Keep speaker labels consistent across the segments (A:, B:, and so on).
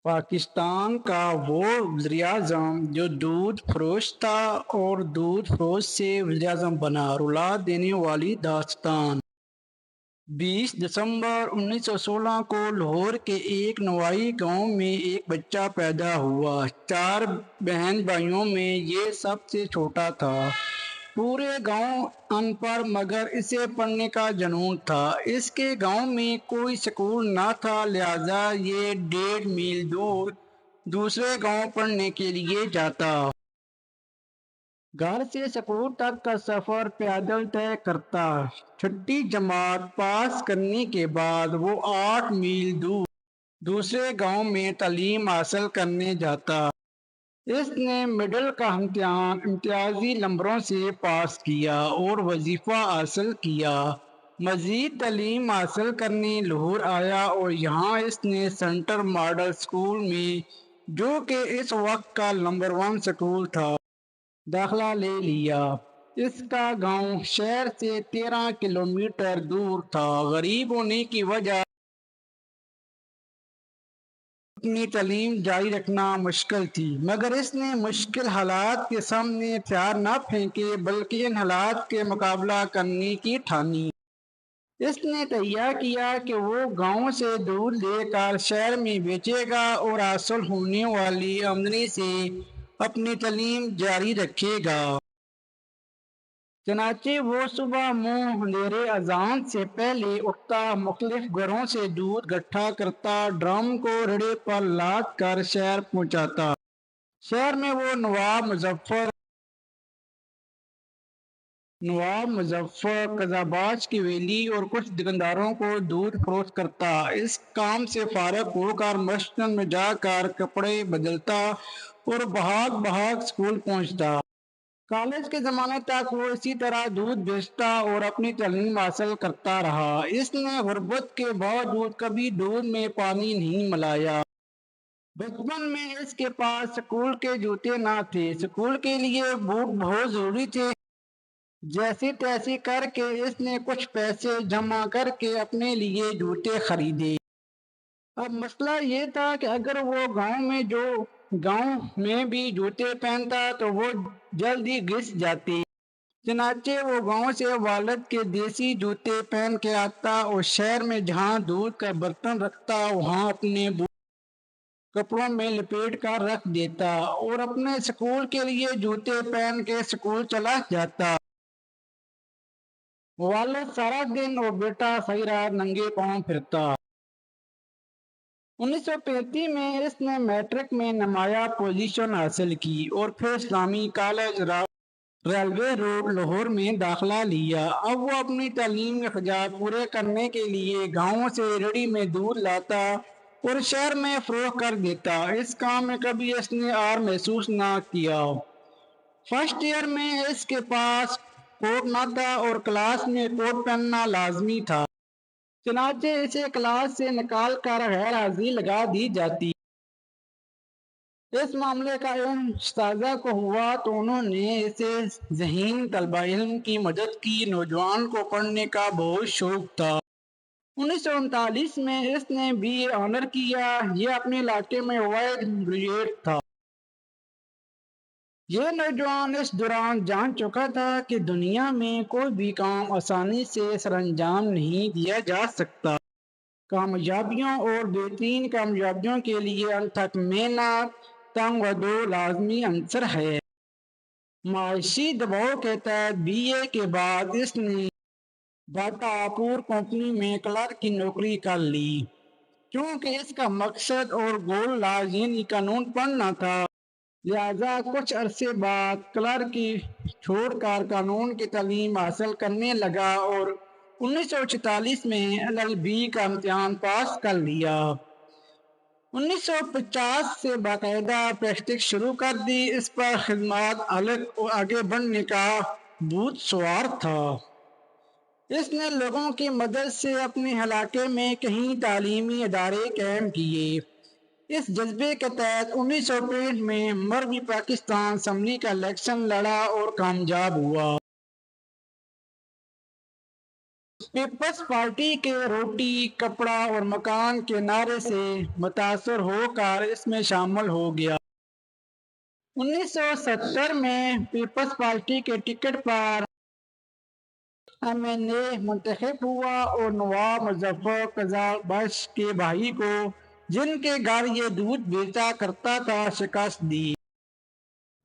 A: پاکستان کا وہ وزیراعظم جو دودھ فروش تھا اور دودھ فروش سے وزیراعظم بنا، رلا دینے والی داستان۔ 20 دسمبر 1916 کو لاہور کے ایک نوائی گاؤں میں ایک بچہ پیدا ہوا۔ 4 بہن بھائیوں میں یہ سب سے چھوٹا تھا۔ پورے گاؤں ان پڑھ مگر اسے پڑھنے کا جنون تھا۔ اس کے گاؤں میں کوئی سکول نہ تھا، لہٰذا یہ 1.5 میل دور دوسرے گاؤں پڑھنے کے لیے جاتا۔ گھر سے سکول تک کا سفر پیدل طے کرتا۔ 6ٹھی جماعت پاس کرنے کے بعد وہ 8 میل دور دوسرے گاؤں میں تعلیم حاصل کرنے جاتا۔ اس نے مڈل کا امتحان امتیازی نمبروں سے پاس کیا اور وظیفہ حاصل کیا۔ مزید تعلیم حاصل کرنے لاہور آیا اور یہاں اس نے سینٹرل ماڈل اسکول میں، جو کہ اس وقت کا نمبر 1 اسکول تھا، داخلہ لے لیا۔ اس کا گاؤں شہر سے 13 کلومیٹر دور تھا۔ غریب ہونے کی وجہ اپنی تعلیم جاری رکھنا مشکل تھی، مگر اس نے مشکل حالات کے سامنے ہتھیار نہ پھینکے بلکہ ان حالات کے مقابلہ کرنے کی ٹھانی۔ اس نے تہیہ کیا کہ وہ گاؤں سے دودھ لے کر شہر میں بیچے گا اور حاصل ہونے والی آمدنی سے اپنی تعلیم جاری رکھے گا۔ چنانچہ وہ صبح منہ اندھیرے اذان سے پہلے اٹھتا، مختلف گھروں سے دودھ اکٹھا کرتا، ڈرم کو ریڑھے پر لاد کر شہر پہنچاتا۔ شہر میں وہ نواب مظفر قزاقباج کی ویلی اور کچھ دکانداروں کو دودھ فروخت کرتا۔ اس کام سے فارغ ہو کر مسجد میں جا کر کپڑے بدلتا اور بھاگ بھاگ اسکول پہنچتا۔ کالج کے زمانے تک وہ اسی طرح دودھ بیچتا اور اپنی تعلیم حاصل کرتا رہا۔ اس نے غربت کے باوجود کبھی دودھ میں پانی نہیں ملایا۔ بچپن میں اس کے پاس سکول کے جوتے نہ تھے۔ سکول کے لیے بوٹ بہت ضروری تھے۔ جیسے تیسے کر کے اس نے کچھ پیسے جمع کر کے اپنے لیے جوتے خریدے۔ اب مسئلہ یہ تھا کہ اگر وہ گاؤں میں بھی جوتے پہنتا تو وہ جلد ہی گھس جاتے۔ چنانچہ وہ گاؤں سے والد کے دیسی جوتے پہن کے آتا اور شہر میں جہاں دودھ کا برتن رکھتا وہاں اپنے بوٹ کپڑوں میں لپیٹ کر رکھ دیتا اور اپنے سکول کے لیے جوتے پہن کے سکول چلا جاتا۔ والد سارا دن اور بیٹا ساری رات ننگے پاؤں پھرتا۔ 1935 میں اس نے میٹرک میں نمایاں پوزیشن حاصل کی اور پھر اسلامی کالج ریلوے روڈ لاہور میں داخلہ لیا۔ اب وہ اپنی تعلیم کے اخراجات پورے کرنے کے لیے گاؤں سے ریڑھی میں دودھ لاتا اور شہر میں فروخت کر دیتا۔ اس کام میں کبھی اس نے عار محسوس نہ کیا۔ فرسٹ ایئر میں اس کے پاس کوٹ نہ تھا اور کلاس میں کوٹ پہننا لازمی تھا، چنانچہ اسے کلاس سے نکال کر غیر حاضری لگا دی جاتی۔ اس معاملے کا علم اساتذہ کو ہوا تو انہوں نے اسے ذہین طالب علم کی مدد کی۔ نوجوان کو پڑھنے کا بہت شوق تھا۔ 1939 میں اس نے BA آنر کیا۔ یہ اپنے علاقے میں واحد گریجویٹ تھا۔ یہ نوجوان اس دوران جان چکا تھا کہ دنیا میں کوئی بھی کام آسانی سے سر انجام نہیں دیا جا سکتا۔ کامیابیوں اور بہترین کامیابیوں کے لیے انتھک محنت، تنگ و دو لازمی عنصر ہے۔ معاشی دباؤ کے تحت BA کے بعد اس نے باٹا پور کمپنی میں کلرک کی نوکری کر لی۔ چونکہ اس کا مقصد اور گول لاز یعنی قانون پڑھنا تھا، لہذا کچھ عرصے بعد کلرک کی چھوڑ کر قانون کی تعلیم حاصل کرنے لگا اور 1946 میں LLB کا امتحان پاس کر لیا۔ 1950 سے باقاعدہ پریکٹس شروع کر دی۔ اس پر خدمات آگے بڑھنے کا بھوت سوار تھا۔ اس نے لوگوں کی مدد سے اپنے علاقے میں کئی تعلیمی ادارے قائم کیے۔ اس جذبے کے تحت 1965 میں مغربی پاکستان اسمبلی کا الیکشن لڑا اور کامیاب ہوا۔ پیپلز پارٹی کے روٹی کپڑا اور مکان کے نعرے سے متاثر ہو کر اس میں شامل ہو گیا۔ 1970 میں پیپلز پارٹی کے ٹکٹ پر ایم این اے منتخب ہوا اور نواب مظفر قزاق بخش کے بھائی کو، جن کے گھر یہ دودھ بیچا کرتا تھا، شکست دی۔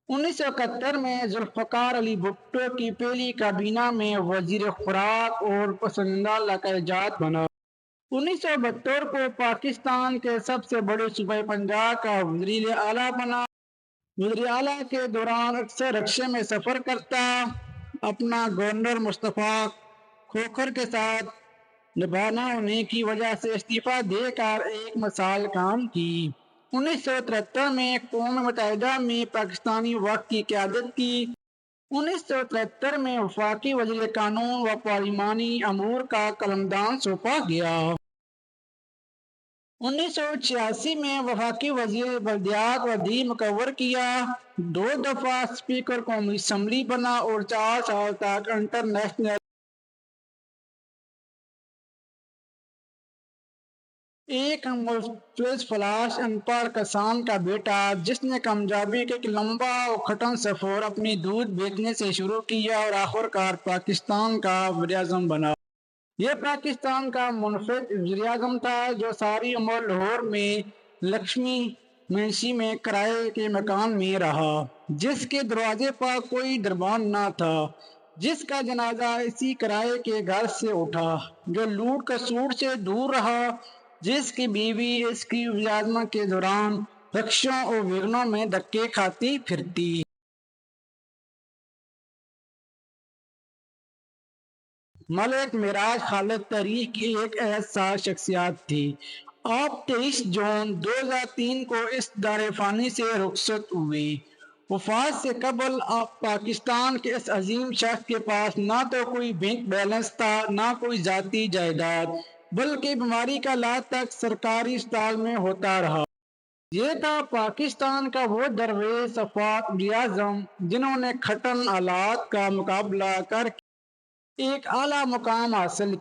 A: 1971 میں ذوالفقار علی بھٹو کی پہلی کابینہ میں وزیر خوراک اور پسماندہ علاقائی جات بنا۔ 1972 کو پاکستان کے سب سے بڑے صوبہ پنجاب کا وزیر اعلیٰ بنا۔ وزیر اعلیٰ کے دوران اکثر رکشے میں سفر کرتا، اپنا گورنر مصطفیٰ کھوکھر کے ساتھ نبھانا ہونے کی وجہ سے استعفیٰ دے کر ایک مثال کام کی۔ 1973 میں اقوام متحدہ میں پاکستانی وفد کی قیادت کی۔ 1973 میں وفاقی وزیر قانون و پارلیمانی امور کا قلمدان سونپا گیا۔ 1986 میں وفاقی وزیر بلدیات و دی مقرر کیا۔ 2 دفعہ اسپیکر قومی اسمبلی بنا اور 4 سال تک انٹرنیشنل ایک ملوث فلاش ان پڑھ کسان کا بیٹا، جس نے کامیابی کا ایک لمبا اور کٹھن سفر اپنی دودھ بیچنے سے شروع کیا اور آخرکار پاکستان کا وزیر اعظم بنا۔ یہ پاکستان کا منفرد وزیر اعظم تھا جو ساری عمر لاہور میں لکشمی منشی میں کرائے کے مکان میں رہا، جس کے دروازے پر کوئی دربان نہ تھا، جس کا جنازہ اسی کرائے کے گھر سے اٹھا، جو لوٹ کسوٹ سے دور رہا، جس کی بیوی اس کی وزیر اعظمی کے دوران رکشوں اور ویگنوں میں دھکے کھاتی پھرتی۔ ملک معراج خالد تاریخ کی ایک احساس شخصیت تھی۔ آپ 23 جون 2003 کو اس دار فانی سے رخصت ہوئے۔ وفات سے قبل پاکستان کے اس عظیم شخص کے پاس نہ تو کوئی بینک بیلنس تھا، نہ کوئی ذاتی جائیداد، بلکہ بیماری کا علاج تک سرکاری اسپتال میں ہوتا رہا۔ یہ تھا پاکستان کا وہ درویش افاق وزیر اعظم جنہوں نے کٹھن حالات کا مقابلہ کر کے ایک اعلیٰ مقام حاصل